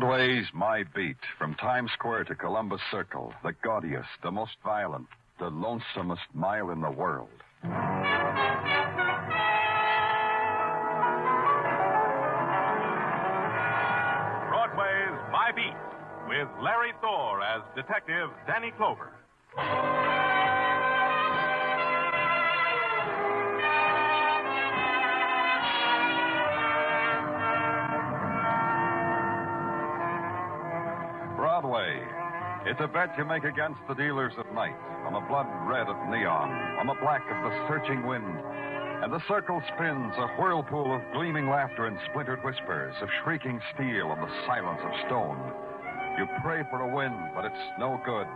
Broadway's My Beat, from Times Square to Columbus Circle, the gaudiest, the most violent, the lonesomest mile in the world. Broadway's My Beat, with Larry Thor as Detective Danny Clover. Broadway. It's a bet you make against the dealers at night, on the blood red of neon, on the black of the searching wind. And the circle spins, a whirlpool of gleaming laughter and splintered whispers, of shrieking steel and the silence of stone. You pray for a win, but it's no good.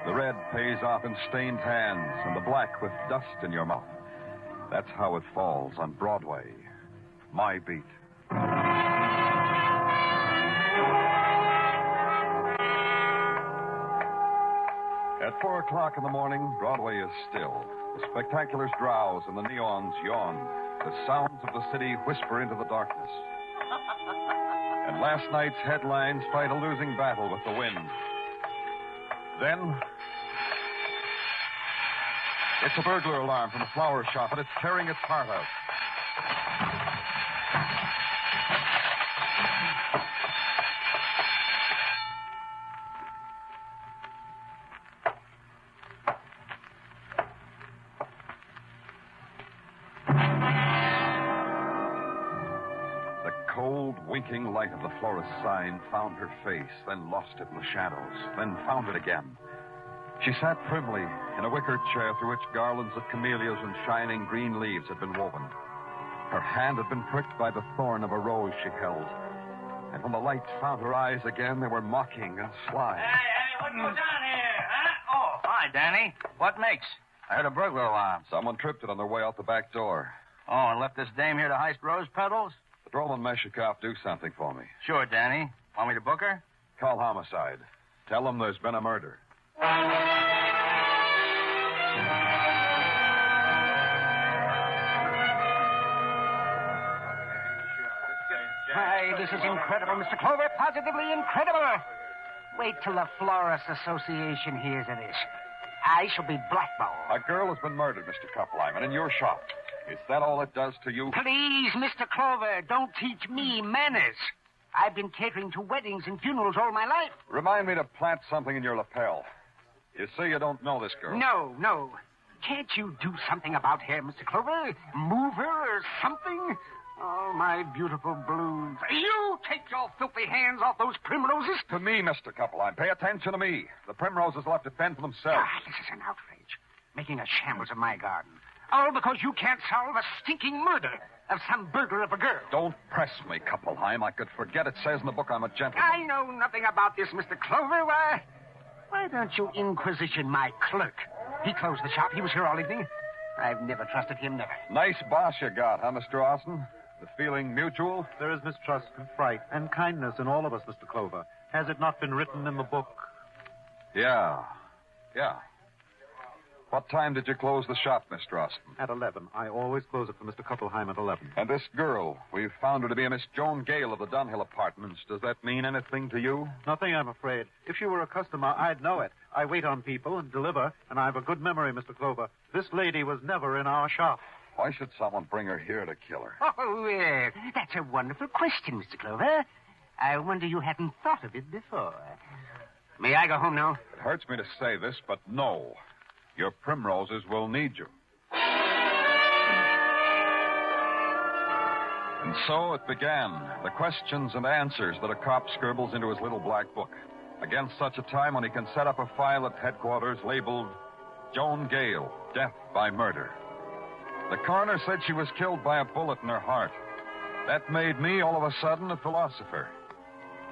The red pays off in stained hands, and the black with dust in your mouth. That's how it falls on Broadway. My Beat. At 4 o'clock in the morning, Broadway is still. The spectaculars drowse and the neons yawn. The sounds of the city whisper into the darkness. And last night's headlines fight a losing battle with the wind. Then, it's a burglar alarm from the flower shop, and it's tearing its heart out. Winking light of the florist's sign found her face, then lost it in the shadows, then found it again. She sat primly in a wicker chair through which garlands of camellias and shining green leaves had been woven. Her hand had been pricked by the thorn of a rose she held. And when the light found her eyes again, they were mocking and sly. Hey, what goes on here, huh? Oh, hi, Danny. What makes? I heard a burglar alarm. Someone tripped it on their way out the back door. Oh, and left this dame here to heist rose petals? Patrolman Meshikoff, do something for me. Sure, Danny. Want me to book her? Call homicide. Tell them there's been a murder. Why, this is incredible, Mr. Clover. Positively incredible. Wait till the Florist Association hears of this. I shall be blackballed. A girl has been murdered, Mr. Kuppelheim, in your shop. Is that all it does to you? Please, Mr. Clover, don't teach me manners. I've been catering to weddings and funerals all my life. Remind me to plant something in your lapel. You say you don't know this girl. No. Can't you do something about her, Mr. Clover? Move her or something? Oh, my beautiful blues. You take your filthy hands off those primroses. To me, Mr. Kuppelheim. Pay attention to me. The primroses will have to fend for themselves. This is an outrage. Making a shambles of my garden. All because you can't solve a stinking murder of some burglar of a girl. Don't press me, Kuppelheim. I could forget it says in the book I'm a gentleman. I know nothing about this, Mr. Clover. Why don't you inquisition my clerk? He closed the shop. He was here all evening. I've never trusted him, never. Nice boss you got, huh, Mr. Austin? The feeling mutual? There is mistrust and fright and kindness in all of us, Mr. Clover. Has it not been written in the book? Yeah. What time did you close the shop, Mr. Austin? At 11. I always close it for Mr. Kuppelheim at 11. And this girl, we've found her to be a Miss Joan Gale of the Dunhill Apartments. Does that mean anything to you? Nothing, I'm afraid. If she were a customer, I'd know it. I wait on people and deliver, and I have a good memory, Mr. Clover. This lady was never in our shop. Why should someone bring her here to kill her? Oh, that's a wonderful question, Mr. Clover. I wonder you hadn't thought of it before. May I go home now? It hurts me to say this, but no. Your primroses will need you. And so it began, the questions and answers that a cop scribbles into his little black book. Against such a time when he can set up a file at headquarters labeled Joan Gale, Death by Murder. The coroner said she was killed by a bullet in her heart. That made me, all of a sudden, a philosopher.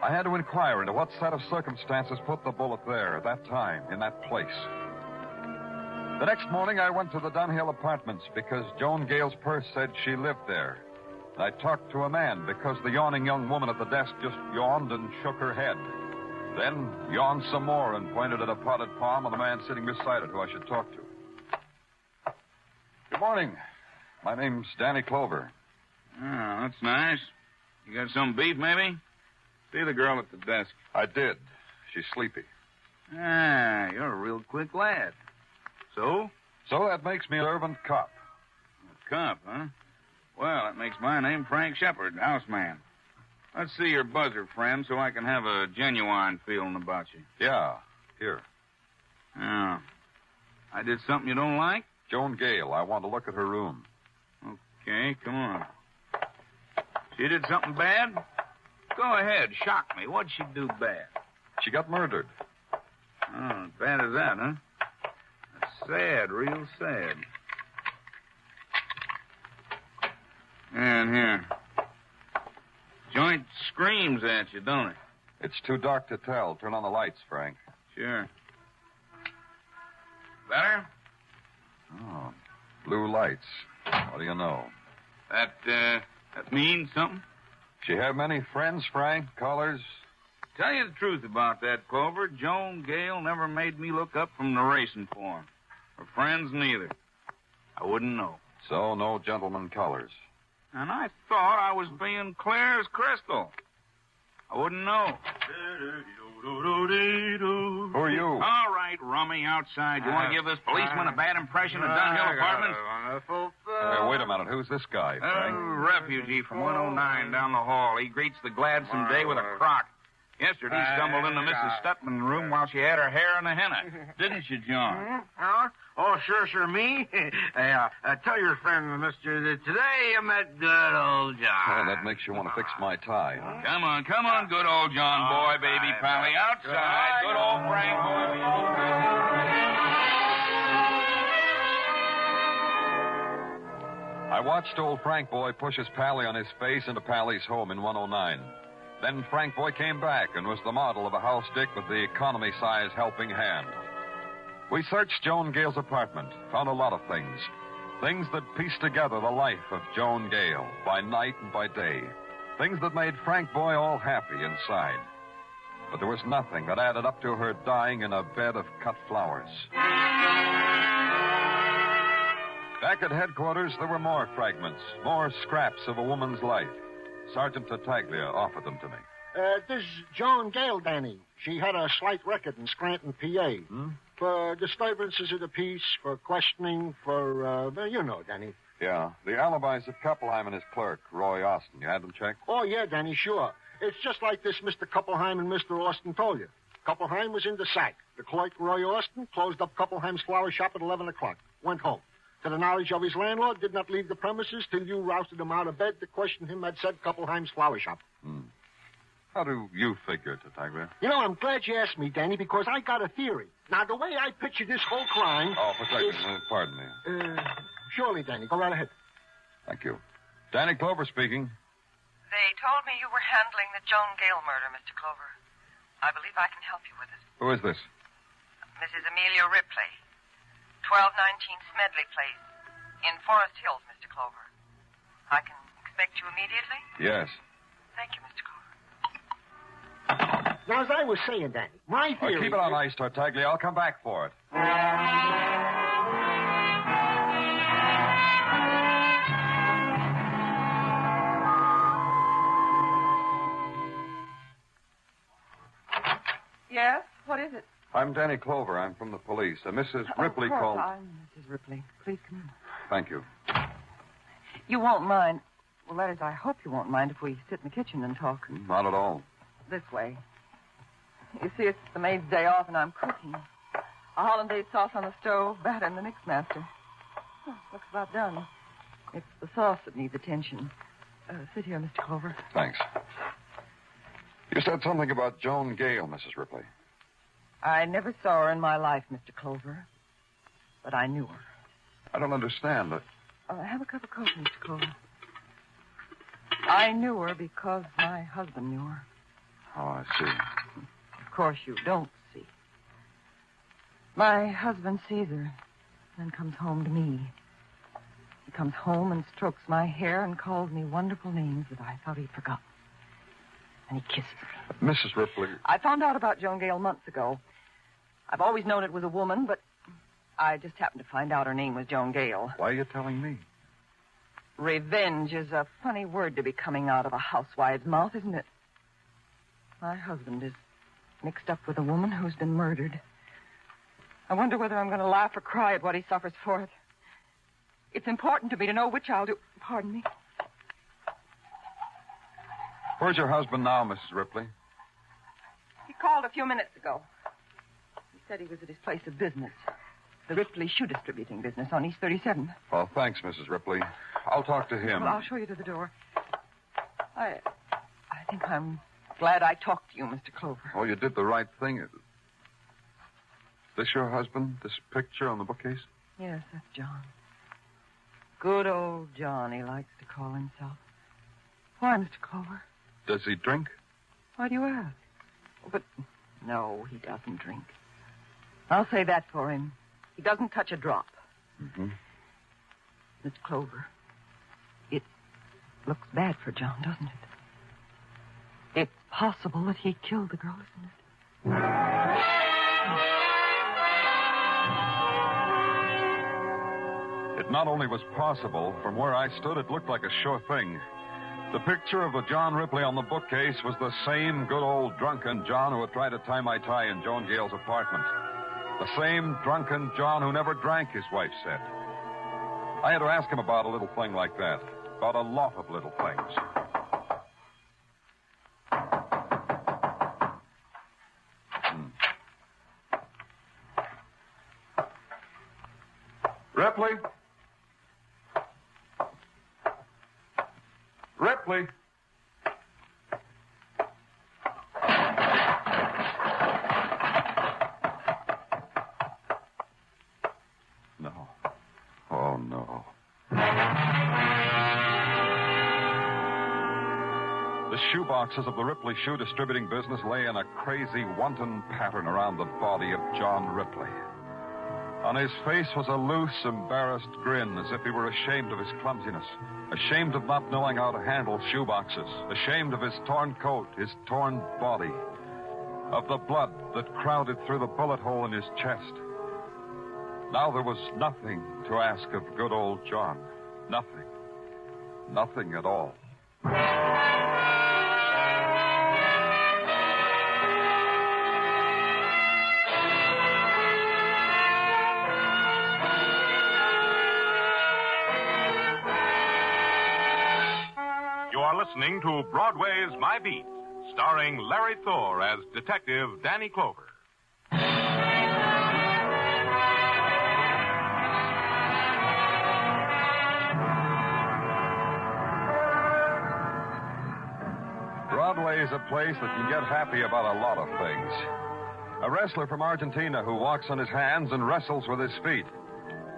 I had to inquire into what set of circumstances put the bullet there at that time, in that place. The next morning, I went to the Dunhill Apartments because Joan Gale's purse said she lived there. I talked to a man because the yawning young woman at the desk just yawned and shook her head. Then yawned some more and pointed at a potted palm on the man sitting beside it who I should talk to. Good morning. My name's Danny Clover. Oh, that's nice. You got some beef, maybe? See the girl at the desk? I did. She's sleepy. Ah, you're a real quick lad. So? So that makes me a servant cop. A cop, huh? Well, that makes my name Frank Shepard, houseman. Let's see your buzzer, friend, so I can have a genuine feeling about you. Yeah, here. Oh. I did something you don't like? Joan Gale, I want to look at her room. Okay, come on. She did something bad? Go ahead, shock me. What'd she do bad? She got murdered. Oh, as bad as that, huh? That's sad, real sad. And here. Joint screams at you, don't it? It's too dark to tell. Turn on the lights, Frank. Sure. Better? Oh, blue lights. What do you know? That means something? She have many friends, Frank? Callers? Tell you the truth about that, Clover. Joan Gale never made me look up from the racing form. Her friends neither. I wouldn't know. So, no gentleman callers. And I thought I was being clear as crystal. I wouldn't know. Who are you? All right, rummy outside. You want to give this policeman a bad impression of Dunhill Apartments? Wait a minute. Who's this guy, Frank? Refugee from 109 down the hall. He greets the gladsome day with a crock. Yesterday, he stumbled into Mrs. Stutman's room while she had her hair in a henna. Didn't you, John? Oh, sure, me. Tell your friend, mister, that today I met good old John. Oh, that makes you want to fix my tie, huh? Come on, good old John boy, baby pally. Outside, good old Frank boy. I watched old Frank boy push his Pally on his face into Pally's home in 109. Then Frank boy came back and was the model of a house dick with the economy-size helping hand. We searched Joan Gale's apartment, found a lot of things. Things that pieced together the life of Joan Gale by night and by day. Things that made Frank boy all happy inside. But there was nothing that added up to her dying in a bed of cut flowers. Back at headquarters, there were more fragments, more scraps of a woman's life. Sergeant Tartaglia offered them to me. This is Joan Gale, Danny. She had a slight record in Scranton, PA. For disturbances of the peace, for questioning, for, you know, Danny. Yeah, the alibis of Koppelheim and his clerk, Roy Austin. You had them checked? Oh, yeah, Danny, sure. It's just like this Mr. Koppelheim and Mr. Austin told you. Koppelheim was in the sack. The clerk, Roy Austin, closed up Koppelheim's flower shop at 11 o'clock. Went home. To the knowledge of his landlord, did not leave the premises till you rousted him out of bed to question him at said Koppelheim's flower shop. How do you figure, Tartaglia? You know, I'm glad you asked me, Danny, because I got a theory. Now, the way I picture this whole crime... Oh, pardon me. Surely, Danny. Go right ahead. Thank you. Danny Clover speaking. They told me you were handling the Joan Gale murder, Mr. Clover. I believe I can help you with it. Who is this? Mrs. Amelia Ripley. 1219 Smedley Place. In Forest Hills, Mr. Clover. I can expect you immediately? Yes. Thank you, Mr. Clover. Now, as I was saying, Danny, my theory... Keep it on ice, Tartaglia. I'll come back for it. Yes? What is it? I'm Danny Clover. I'm from the police. Mrs. Ripley called... I'm Mrs. Ripley. Please come in. Thank you. You won't mind... Well, that is, I hope you won't mind if we sit in the kitchen and talk. Not at all. This way. You see, it's the maid's day off, and I'm cooking. A hollandaise sauce on the stove, batter in the mixmaster. Oh, looks about done. It's the sauce that needs attention. Sit here, Mr. Clover. Thanks. You said something about Joan Gale, Mrs. Ripley. I never saw her in my life, Mr. Clover. But I knew her. I don't understand. Have a cup of coffee, Mr. Clover. I knew her because my husband knew her. Oh, I see. Of course you don't see. My husband sees her, then comes home to me. He comes home and strokes my hair and calls me wonderful names that I thought he'd forgotten. And he kisses me. Mrs. Ripley. I found out about Joan Gale months ago. I've always known it was a woman, but I just happened to find out her name was Joan Gale. Why are you telling me? Revenge is a funny word to be coming out of a housewife's mouth, isn't it? My husband is mixed up with a woman who's been murdered. I wonder whether I'm going to laugh or cry at what he suffers for it. It's important to me to know which I'll do. Pardon me. Where's your husband now, Mrs. Ripley? He called a few minutes ago. He said he was at his place of business. The Ripley shoe distributing business on East 37th. Well, thanks, Mrs. Ripley. I'll talk to him. Well, I'll show you to the door. I think I'm glad I talked to you, Mr. Clover. Oh, you did the right thing. Is this your husband, this picture on the bookcase? Yes, that's John. Good old John, he likes to call himself. Why, Mr. Clover? Does he drink? Why do you ask? Oh, but no, he doesn't drink. I'll say that for him. He doesn't touch a drop. Mm-hmm. Miss Clover, it looks bad for John, doesn't it? It's possible that he killed the girl, isn't it? It not only was possible, from where I stood, it looked like a sure thing. The picture of the John Ripley on the bookcase was the same good old drunken John who had tried to tie my tie in Joan Gale's apartment. The same drunken John who never drank, his wife said. I had to ask him about a little thing like that, about a lot of little things. Ripley? Ripley? No. Oh, no. The shoe boxes of the Ripley shoe distributing business lay in a crazy, wanton pattern around the body of John Ripley. On his face was a loose, embarrassed grin, as if he were ashamed of his clumsiness, ashamed of not knowing how to handle shoe boxes, ashamed of his torn coat, his torn body, of the blood that crowded through the bullet hole in his chest. Now there was nothing to ask of good old John. Nothing. Nothing at all. Listening to Broadway's My Beat, starring Larry Thor as Detective Danny Clover. Broadway is a place that can get happy about a lot of things. A wrestler from Argentina who walks on his hands and wrestles with his feet.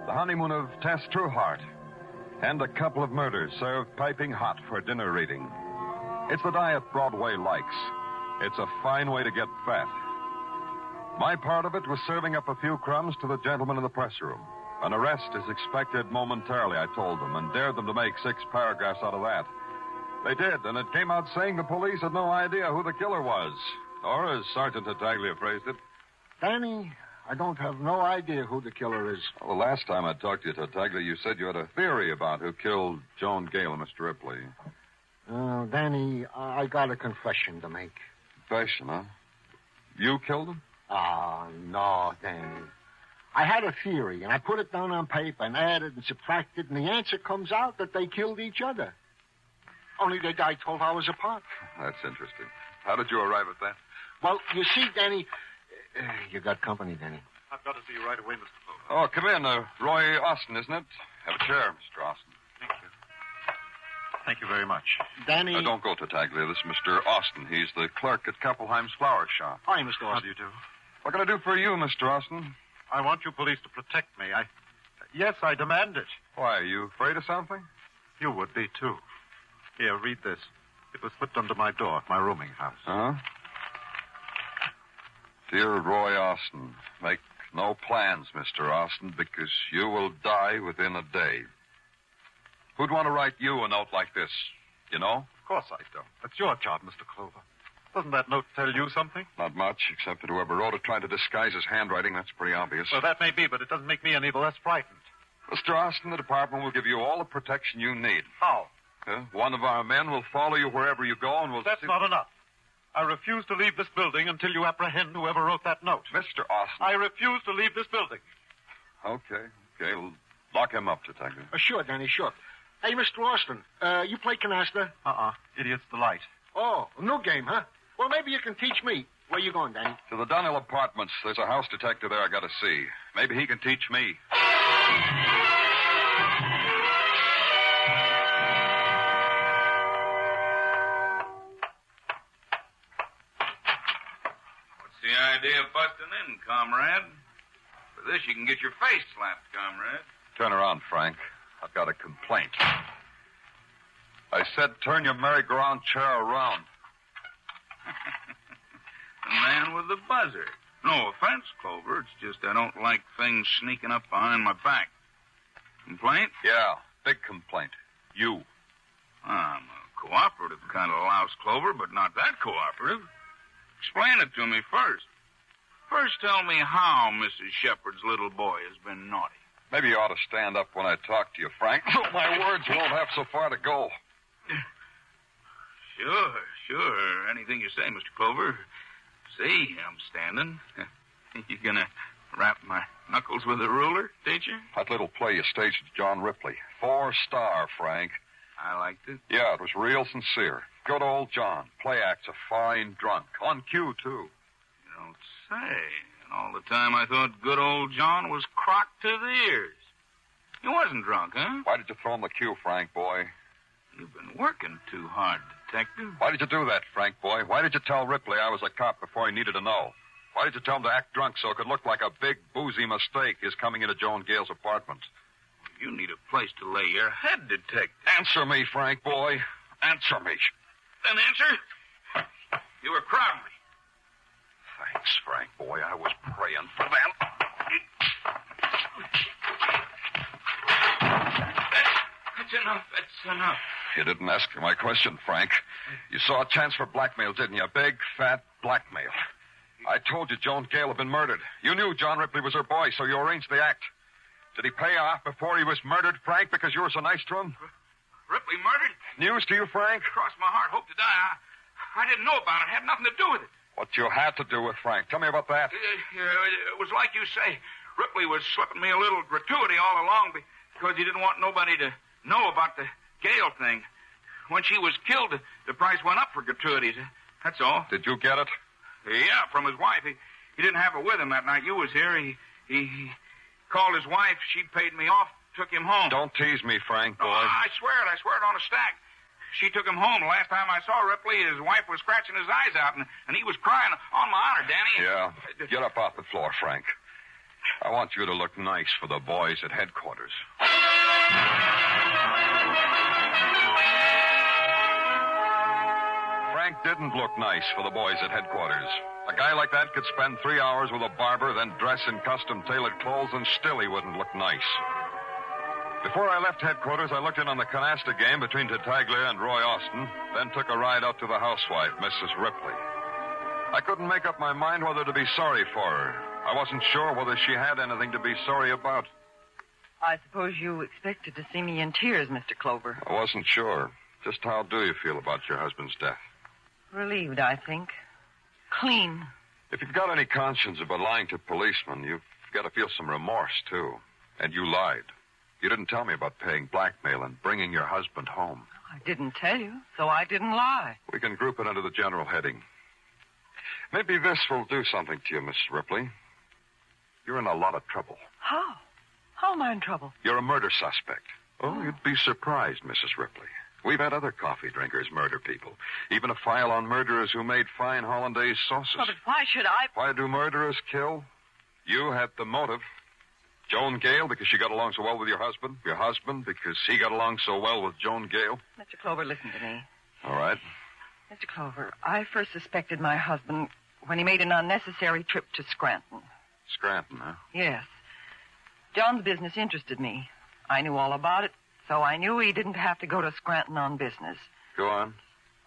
The honeymoon of Tess Trueheart. And a couple of murders served piping hot for dinner reading. It's the diet Broadway likes. It's a fine way to get fat. My part of it was serving up a few crumbs to the gentlemen in the press room. An arrest is expected momentarily, I told them, and dared them to make 6 paragraphs out of that. They did, and it came out saying the police had no idea who the killer was. Or, as Sergeant Tartaglia phrased it, Danny, I don't have no idea who the killer is. well, the last time I talked to you, Tartaglia, you said you had a theory about who killed Joan Gale and Mr. Ripley. Danny, I got a confession to make. Confession, huh? You killed him? Oh, no, Danny. I had a theory, and I put it down on paper and added and subtracted, and the answer comes out that they killed each other. Only they died 12 hours apart. That's interesting. How did you arrive at that? Well, you see, Danny... you got company, Danny. I've got to see you right away, Mr. Clover. Oh, come in. Roy Austin, isn't it? Have a chair, Mr. Austin. Thank you. Thank you very much. Danny... Don't go, Tartaglia. This is Mr. Austin. He's the clerk at Koppelheim's flower shop. Hi, Mr. Austin. How do you do? What can I do for you, Mr. Austin? I want you police to protect me. Yes, I demand it. Why, are you afraid of something? You would be, too. Here, read this. It was slipped under my door at my rooming house. Huh? Dear Roy Austin, make no plans, Mr. Austin, because you will die within a day. Who'd want to write you a note like this? You know? Of course I don't. That's your job, Mr. Clover. Doesn't that note tell you something? Not much, except that whoever wrote it tried to disguise his handwriting. That's pretty obvious. Well, that may be, but it doesn't make me any the less frightened. Mr. Austin, the department will give you all the protection you need. How? One of our men will follow you wherever you go and will... That's not enough. I refuse to leave this building until you apprehend whoever wrote that note. Mr. Austin. I refuse to leave this building. Okay. Lock him up, Detective. Sure, Danny, sure. Hey, Mr. Austin, you play canasta? Idiot's delight. Oh, new game, huh? Well, maybe you can teach me. Where you going, Danny? To the Dunhill Apartments. There's a house detective there I got to see. Maybe he can teach me. What's the idea of busting in, comrade? For this, you can get your face slapped, comrade. Turn around, Frank. I've got a complaint. I said turn your merry-go-round chair around. The man with the buzzer. No offense, Clover. It's just I don't like things sneaking up behind my back. Complaint? Yeah, big complaint. You. I'm a cooperative kind of louse, Clover, but not that cooperative. Explain it to me first. First, tell me how Mrs. Shepard's little boy has been naughty. Maybe you ought to stand up when I talk to you, Frank. My words won't have so far to go. Sure. Anything you say, Mr. Clover. See, I'm standing. You gonna wrap my knuckles with a ruler, teacher? That little play you staged with John Ripley. 4-star, Frank. I liked it. Yeah, it was real sincere. Good old John. Play act's a fine drunk. On cue, too. You don't say. And all the time I thought good old John was crocked to the ears. He wasn't drunk, huh? Why did you throw him the cue, Frank, boy? You've been working too hard, Detective. Why did you do that, Frank, boy? Why did you tell Ripley I was a cop before he needed to know? Why did you tell him to act drunk so it could look like a big, boozy mistake, his coming into Joan Gale's apartment? You need a place to lay your head, Detective. Answer me, Frank, boy. Answer me. An answer? You were crowding me. Thanks, Frank, boy. I was praying for that. That's enough. You didn't ask me my question, Frank. You saw a chance for blackmail, didn't you? Big, fat blackmail. I told you Joan Gale had been murdered. You knew John Ripley was her boy, so you arranged the act. Did he pay off before he was murdered, Frank, because you were so nice to him? Ripley murdered? News to you, Frank? Cross my heart, hope to die. I didn't know about it. Had nothing to do with it. What you had to do with Frank. Tell me about that. It was like you say. Ripley was slipping me a little gratuity all along because he didn't want nobody to know about the Gale thing. When she was killed, the price went up for gratuities. That's all. Did you get it? Yeah, from his wife. He didn't have it with him that night you was here. He called his wife. She paid me off, took him home. Don't tease me, Frank, boy. No, I swear it on a stack. She took him home. The last time I saw Ripley, his wife was scratching his eyes out, and he was crying. On my honor, Danny. Yeah. Get up off the floor, Frank. I want you to look nice for the boys at headquarters. Frank didn't look nice for the boys at headquarters. A guy like that could spend 3 hours with a barber, then dress in custom-tailored clothes, and still he wouldn't look nice. Before I left headquarters, I looked in on the canasta game between Tartaglia and Roy Austin, then took a ride out to the housewife, Mrs. Ripley. I couldn't make up my mind whether to be sorry for her. I wasn't sure whether she had anything to be sorry about. I suppose you expected to see me in tears, Mr. Clover. I wasn't sure. Just how do you feel about your husband's death? Relieved, I think. Clean. If you've got any conscience about lying to policemen, you've got to feel some remorse, too. And you lied. You didn't tell me about paying blackmail and bringing your husband home. I didn't tell you, so I didn't lie. We can group it under the general heading. Maybe this will do something to you, Miss Ripley. You're in a lot of trouble. How? How am I in trouble? You're a murder suspect. Oh, you'd be surprised, Mrs. Ripley. We've had other coffee drinkers murder people. Even a file on murderers who made fine hollandaise sauces. Well, but why should I? Why do murderers kill? You had the motive. Joan Gale, because she got along so well with your husband. Your husband, because he got along so well with Joan Gale. Mr. Clover, listen to me. All right. Mr. Clover, I first suspected my husband when he made an unnecessary trip to Scranton. Scranton, huh? Yes. John's business interested me. I knew all about it, so I knew he didn't have to go to Scranton on business. Go on.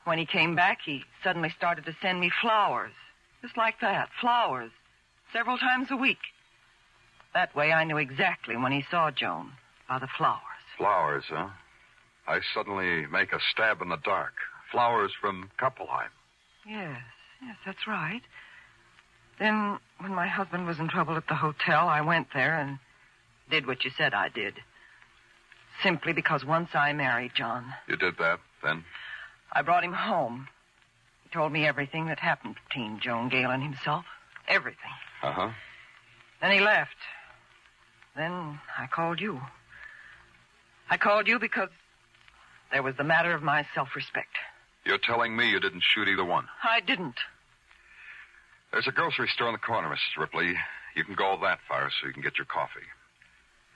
When he came back, he suddenly started to send me flowers. Just like that, flowers. Several times a week. That way I knew exactly when he saw Joan, by the flowers. Flowers, huh? I suddenly make a stab in the dark. Flowers from Kuppelheim. Yes, Yes, that's right. Then, when my husband was in trouble at the hotel, I went there and did what you said I did. Simply because once I married John. You did that, then? I brought him home. He told me everything that happened between Joan Gale and himself. Everything. Uh-huh. Then he left. Then I called you. I called you because there was the matter of my self-respect. You're telling me you didn't shoot either one? I didn't. There's a grocery store in the corner, Mrs. Ripley. You can go that far so you can get your coffee.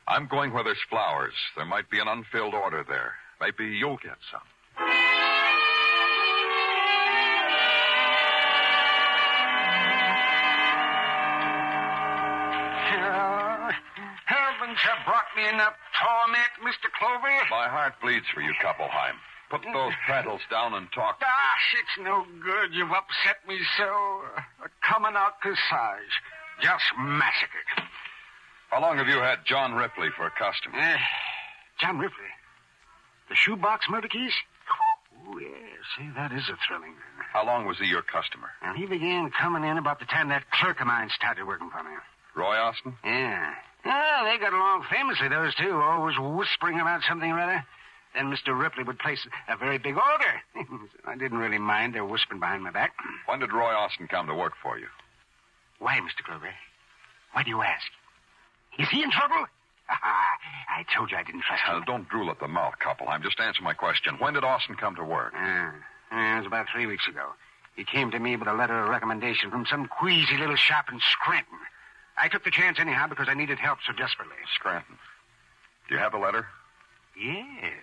I'm going where there's flowers. There might be an unfilled order there. Maybe you'll get some. Heavens have brought me enough torment, Mr. Clover. My heart bleeds for you, Couplheim. Put those paddles down and talk. Gosh, it's no good. You've upset me so. A coming out corsage. Just massacred. How long have you had John Ripley for a customer? John Ripley? The shoebox murder case? Oh, yeah. See, that is a thrilling. How long was he your customer? And he began coming in about the time that clerk of mine started working for me. Roy Austin? Yeah. Oh, they got along famously, those two, always whispering about something or other. Then Mr. Ripley would place a very big order. I didn't really mind their whispering behind my back. When did Roy Austin come to work for you? Why, Mr. Clover? Why do you ask? Is he in trouble? I told you I didn't trust him. Don't drool at the mouth, Couplheim. Just answer my question. When did Austin come to work? It was about 3 weeks ago. He came to me with a letter of recommendation from some queasy little shop in Scranton. I took the chance anyhow because I needed help so desperately. Scranton. Do you have the letter? Yes.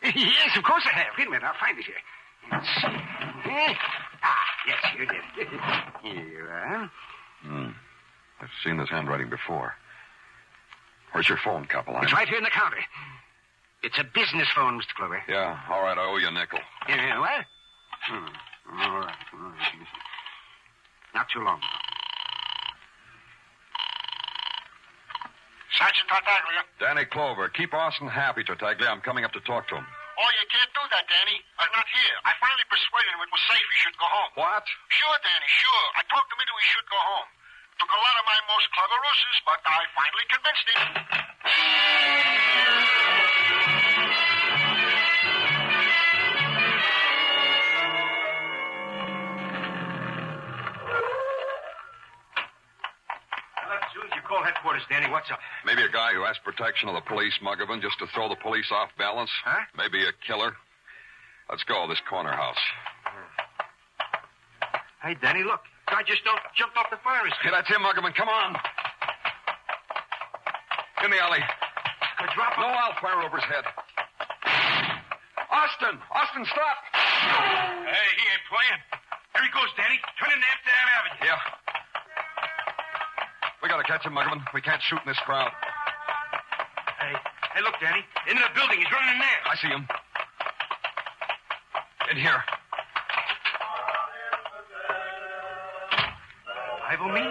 Yes, of course I have. Wait a minute, I'll find it here. Let's see. Yes, here it is. Here you are. I've seen this handwriting before. Where's your phone, Couplheim? It's right here in the counter. It's a business phone, Mr. Clover. Yeah, all right, I owe you a nickel. What? All right. Not too long. Sergeant Tartaglia. Danny Clover. Keep Austin happy, Tartaglia. I'm coming up to talk to him. Oh, you can't do that, Danny. I'm not here. I finally persuaded him it was safe he should go home. What? Sure, Danny, sure. I talked him into he should go home. Took a lot of my most clever ruses, but I finally convinced him. Well, as soon as you call headquarters, Danny, what's up? Maybe a guy who asked protection of the police, Muggavan, just to throw the police off balance. Huh? Maybe a killer. Let's go, this corner house. Hey, Danny, look. Guy just jumped off the fire escape. Hey, that's him, Muggavan. Come on. In the alley. Drop him. No, I'll fire over his head. Austin! Austin, stop! Hey, he ain't playing. Here he goes, Danny. Turn into Amsterdam Avenue. Yeah. We gotta catch him, Muggavan. We can't shoot in this crowd. Hey, look, Danny. Into the building. He's running in there. I see him. In here. Rival me?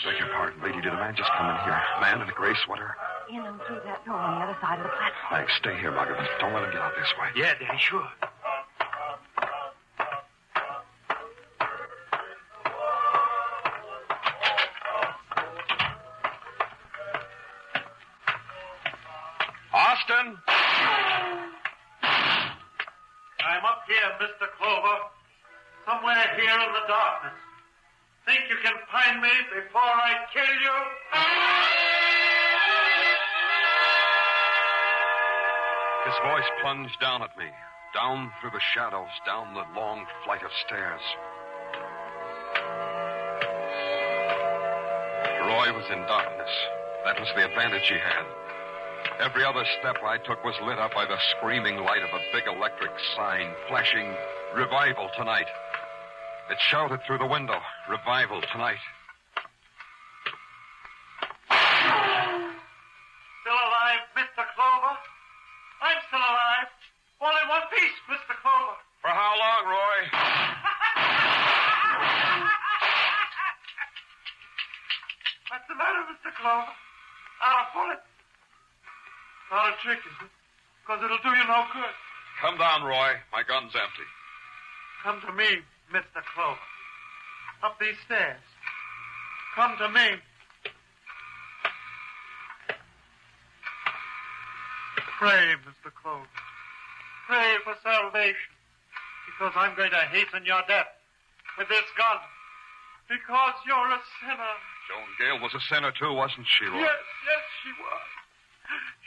Beg your pardon, lady. Did a man just come in here? Man in a gray sweater? In and through that door on the other side of the platform. Thanks. Stay here, Muggavan. Don't let him get out this way. Yeah, Danny, sure. Austin! I'm up here, Mr. Clover. Somewhere here in the darkness. Think you can find me before I kill you? His voice plunged down at me, down through the shadows, down the long flight of stairs. Roy was in darkness. That was the advantage he had. Every other step I took was lit up by the screaming light of a big electric sign flashing, "Revival tonight." It shouted through the window, "Revival tonight." Still alive, Mr. Clover? I'm still alive. All in one piece, Mr. Clover. For how long, Roy? What's the matter, Mr. Clover? Out of bullet. Not a trick, is it? Because it'll do you no good. Come down, Roy. My gun's empty. Come to me, Mr. Clover. up these stairs. Come to me. Pray, Mr. Clover. Pray for salvation. Because I'm going to hasten your death with this gun. Because you're a sinner. Joan Gale was a sinner, too, wasn't she, Roy? Yes, she was.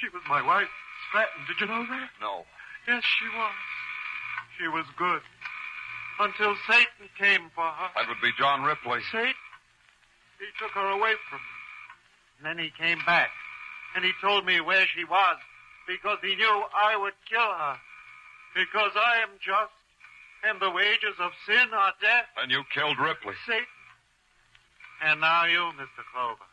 She was my wife, Stratton. Did you know that? No. Yes, she was. She was good. Until Satan came for her. That would be John Ripley. Satan? He took her away from me. And then he came back. And he told me where she was. Because he knew I would kill her. Because I am just. And the wages of sin are death. And you killed Ripley. Satan. And now you, Mr. Clover.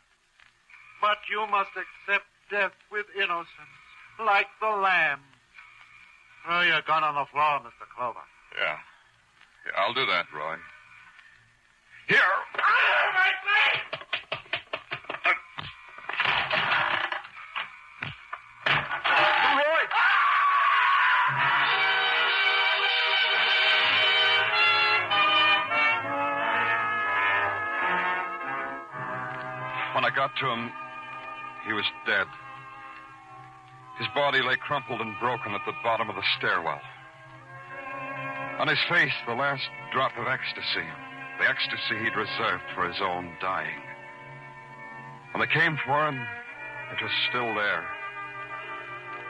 But you must accept death with innocence, like the lamb. Throw your gun on the floor, Mr. Clover. Yeah, I'll do that, Roy. Here. Ah, my leg! Roy! When I got to him, he was dead. His body lay crumpled and broken at the bottom of the stairwell. On his face, the last drop of ecstasy. The ecstasy he'd reserved for his own dying. When they came for him, it was still there.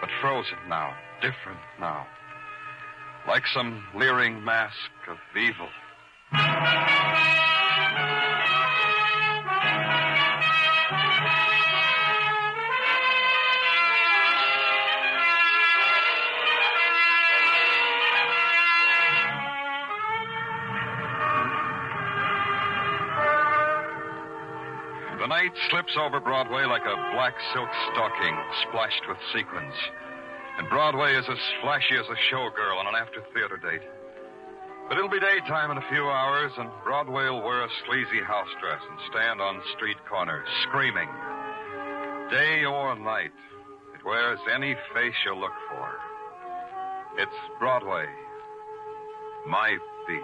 But frozen now, different now. Like some leering mask of evil. The night slips over Broadway like a black silk stocking splashed with sequins. And Broadway is as flashy as a showgirl on an after-theater date. But it'll be daytime in a few hours, and Broadway will wear a sleazy house dress and stand on street corners, screaming. Day or night, it wears any face you look for. It's Broadway, my beat.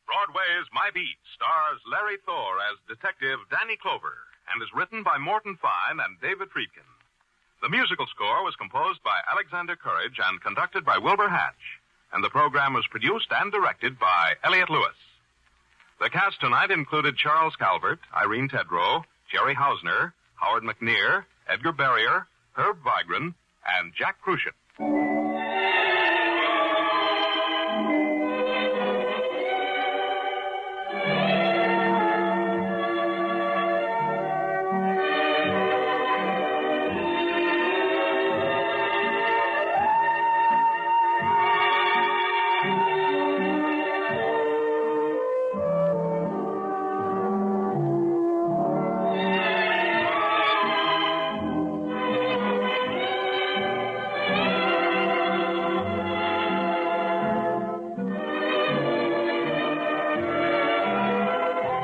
Broadway's My Beat stars Larry Thor as Detective Danny Clover and is written by Morton Fine and David Friedkin. The musical score was composed by Alexander Courage and conducted by Wilbur Hatch, and the program was produced and directed by Elliott Lewis. The cast tonight included Charles Calvert, Irene Tedrow, Jerry Hausner, Howard McNear, Edgar Barrier, Herb Vigran, and Jack Crucian.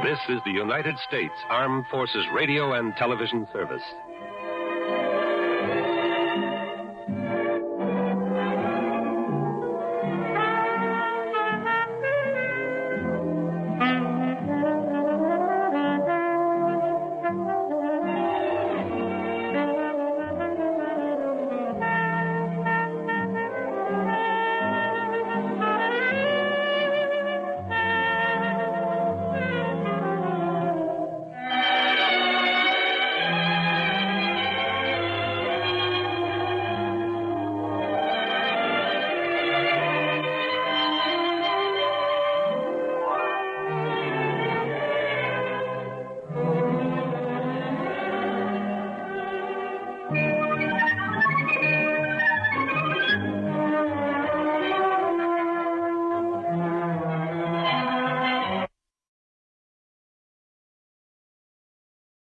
This is the United States Armed Forces Radio and Television Service.